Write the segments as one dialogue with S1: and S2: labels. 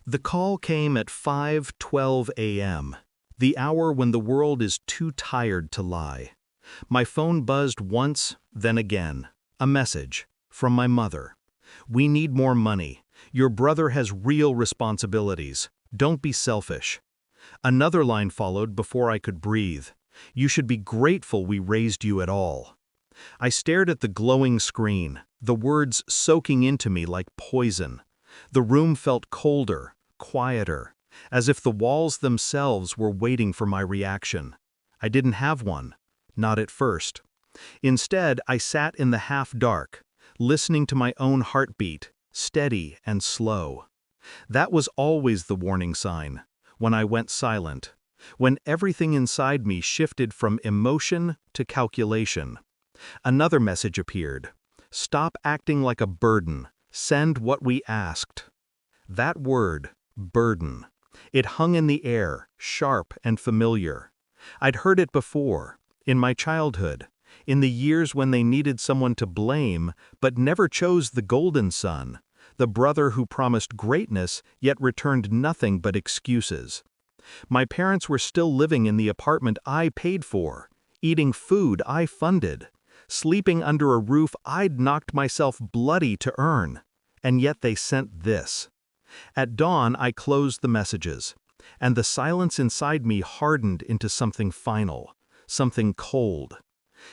S1: The call came at 5:12 a.m., the hour when the world is too tired to lie. My phone buzzed once, then again. A message from my mother. "We need more money. Your brother has real responsibilities. Don't be selfish." Another line followed before I could breathe. "You should be grateful we raised you at all." I stared at the glowing screen, the words soaking into me like poison. The room felt colder, quieter, as if the walls themselves were waiting for my reaction. I didn't have one, not at first. Instead, I sat in the half-dark, listening to my own heartbeat, steady and slow. That was always the warning sign, when I went silent, when everything inside me shifted from emotion to calculation. Another message appeared. "Stop acting like a burden. Send what we asked." That word, burden. It hung in the air, sharp and familiar. I'd heard it before, in my childhood, in the years when they needed someone to blame, but never chose the golden son, the brother who promised greatness yet returned nothing but excuses. My parents were still living in the apartment I paid for, eating food I funded, sleeping under a roof I'd knocked myself bloody to earn, and yet they sent this. At dawn, I closed the messages, and the silence inside me hardened into something final, something cold.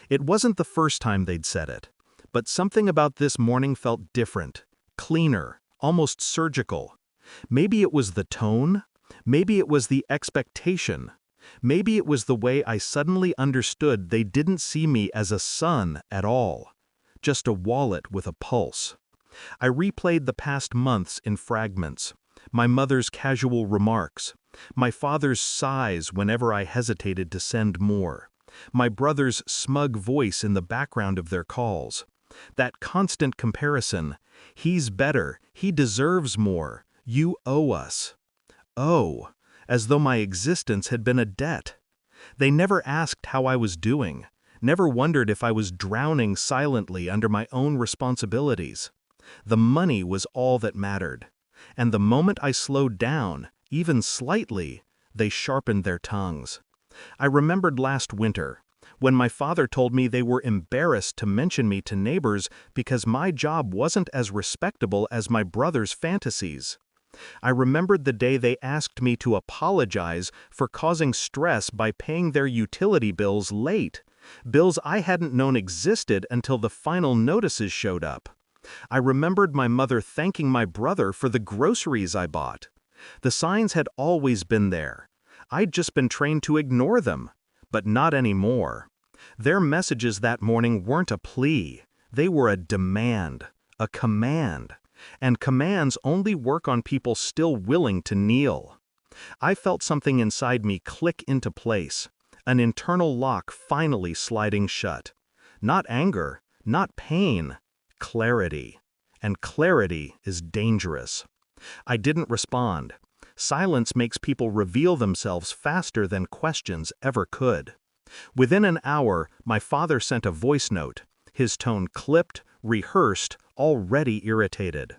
S1: It wasn't the first time they'd said it, but something about this morning felt different, cleaner, almost surgical. Maybe it was the tone, maybe it was the expectation, maybe it was the way I suddenly understood they didn't see me as a son at all, just a wallet with a pulse. I replayed the past months in fragments, my mother's casual remarks, my father's sighs whenever I hesitated to send more, my brother's smug voice in the background of their calls. That constant comparison, "He's better, he deserves more, you owe us." Oh, as though my existence had been a debt. They never asked how I was doing, never wondered if I was drowning silently under my own responsibilities. The money was all that mattered, and the moment I slowed down, even slightly, they sharpened their tongues. I remembered last winter, when my father told me they were embarrassed to mention me to neighbors because my job wasn't as respectable as my brother's fantasies. I remembered the day they asked me to apologize for causing stress by paying their utility bills late, bills I hadn't known existed until the final notices showed up. I remembered my mother thanking my brother for the groceries I bought. The signs had always been there. I'd just been trained to ignore them, but not anymore. Their messages that morning weren't a plea. They were a demand, a command. And commands only work on people still willing to kneel. I felt something inside me click into place, an internal lock finally sliding shut. Not anger, not pain, clarity. And clarity is dangerous. I didn't respond. Silence makes people reveal themselves faster than questions ever could. Within an hour, my father sent a voice note, his tone clipped, rehearsed, already irritated.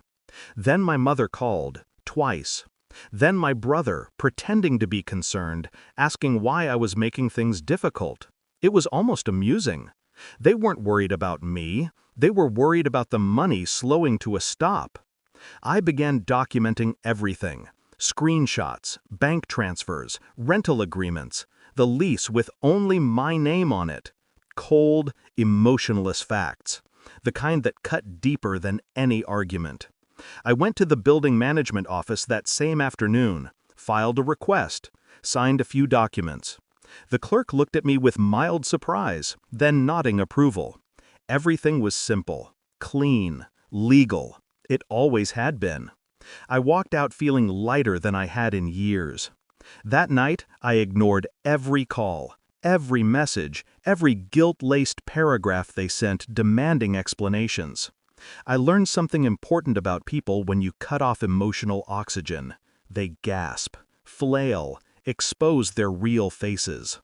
S1: Then my mother called, twice. Then my brother, pretending to be concerned, asking why I was making things difficult. It was almost amusing. They weren't worried about me. They were worried about the money slowing to a stop. I began documenting everything. Screenshots, bank transfers, rental agreements, the lease with only my name on it. Cold, emotionless facts. The kind that cut deeper than any argument. I went to the building management office that same afternoon, filed a request, signed a few documents. The clerk looked at me with mild surprise, then nodding approval. Everything was simple, clean, legal. It always had been. I walked out feeling lighter than I had in years. That night, I ignored every call, every message, every guilt-laced paragraph they sent demanding explanations. I learned something important about people when you cut off emotional oxygen. They gasp, flail, expose their real faces.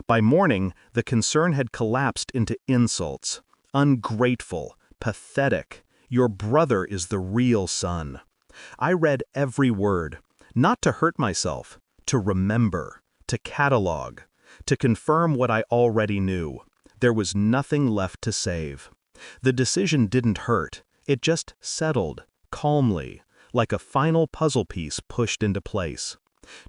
S1: By morning, the concern had collapsed into insults. Ungrateful, pathetic. Your brother is the real son. I read every word, Not to hurt myself, to remember, to catalog, to confirm what I already knew. There was nothing left to save. The decision didn't hurt, it just settled, calmly, like a final puzzle piece pushed into place.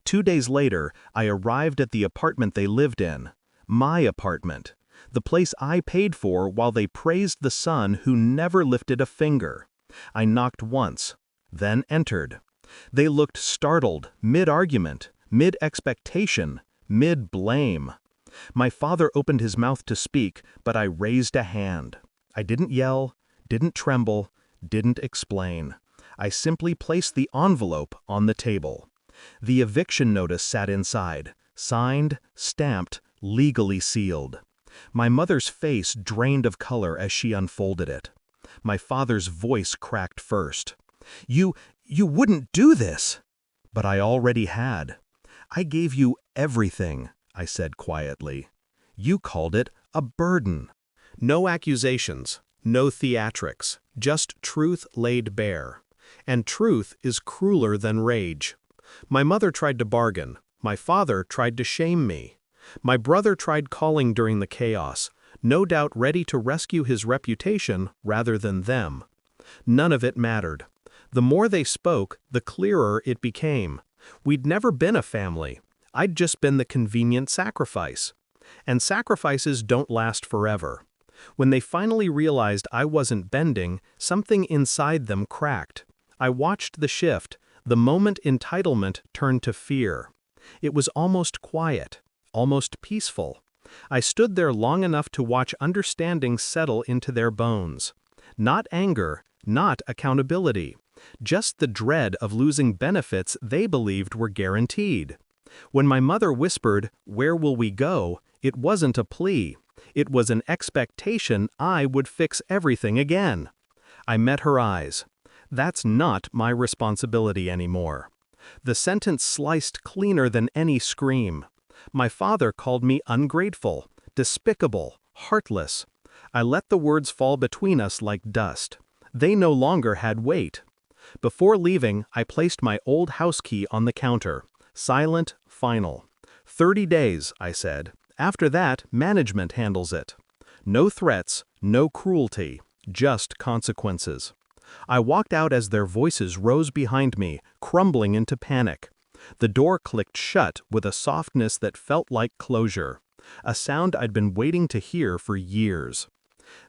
S1: 2 days later, I arrived at the apartment they lived in. My apartment. The place I paid for while they praised the son who never lifted a finger. I knocked once, then entered. They looked startled, mid-argument, mid-expectation, mid-blame. My father opened his mouth to speak, but I raised a hand. I didn't yell, didn't tremble, didn't explain. I simply placed the envelope on the table. The eviction notice sat inside, signed, stamped, legally sealed. My mother's face drained of color as she unfolded it. My father's voice cracked first. You wouldn't do this!" But I already had. "I gave you everything," I said quietly. "You called it a burden." No accusations, no theatrics, just truth laid bare. And truth is crueler than rage. My mother tried to bargain. My father tried to shame me. My brother tried calling during the chaos, no doubt ready to rescue his reputation rather than them. None of it mattered. The more they spoke, the clearer it became. We'd never been a family. I'd just been the convenient sacrifice. And sacrifices don't last forever. When they finally realized I wasn't bending, something inside them cracked. I watched the shift, the moment entitlement turned to fear. It was almost quiet, almost peaceful. I stood there long enough to watch understanding settle into their bones. Not anger, not accountability. Just the dread of losing benefits they believed were guaranteed. When my mother whispered, "Where will we go?" it wasn't a plea. It was an expectation I would fix everything again. I met her eyes. That's not my responsibility anymore. The sentence sliced cleaner than any scream. My father called me ungrateful, despicable, heartless. I let the words fall between us like dust. They no longer had weight. Before leaving, I placed my old house key on the counter. Silent, final. 30 days, I said. After that, management handles it. No threats, no cruelty, just consequences. I walked out as their voices rose behind me, crumbling into panic. The door clicked shut with a softness that felt like closure, a sound I'd been waiting to hear for years.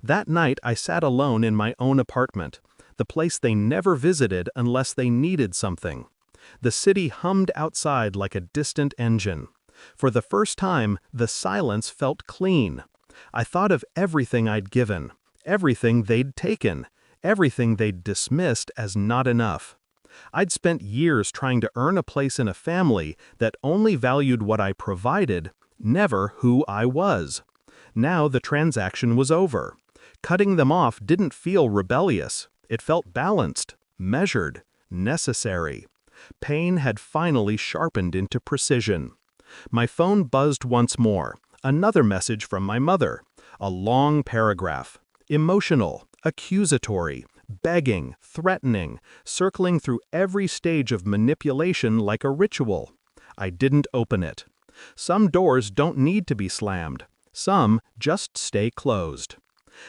S1: That night I sat alone in my own apartment, the place they never visited unless they needed something. The city hummed outside like a distant engine. For the first time, the silence felt clean. I thought of everything I'd given, everything they'd taken, everything they'd dismissed as not enough. I'd spent years trying to earn a place in a family that only valued what I provided, never who I was. Now the transaction was over. Cutting them off didn't feel rebellious. It felt balanced, measured, necessary. Pain had finally sharpened into precision. My phone buzzed once more. Another message from my mother. A long paragraph. Emotional, accusatory, begging, threatening, circling through every stage of manipulation like a ritual. I didn't open it. Some doors don't need to be slammed. Some just stay closed.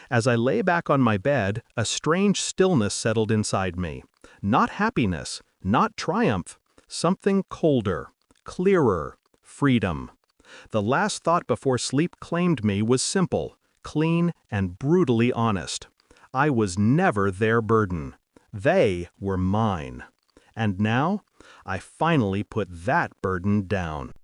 S1: As I lay back on my bed, a strange stillness settled inside me. Not happiness, not triumph, something colder, clearer, freedom. The last thought before sleep claimed me was simple, clean, and brutally honest. I was never their burden. They were mine. And now, I finally put that burden down.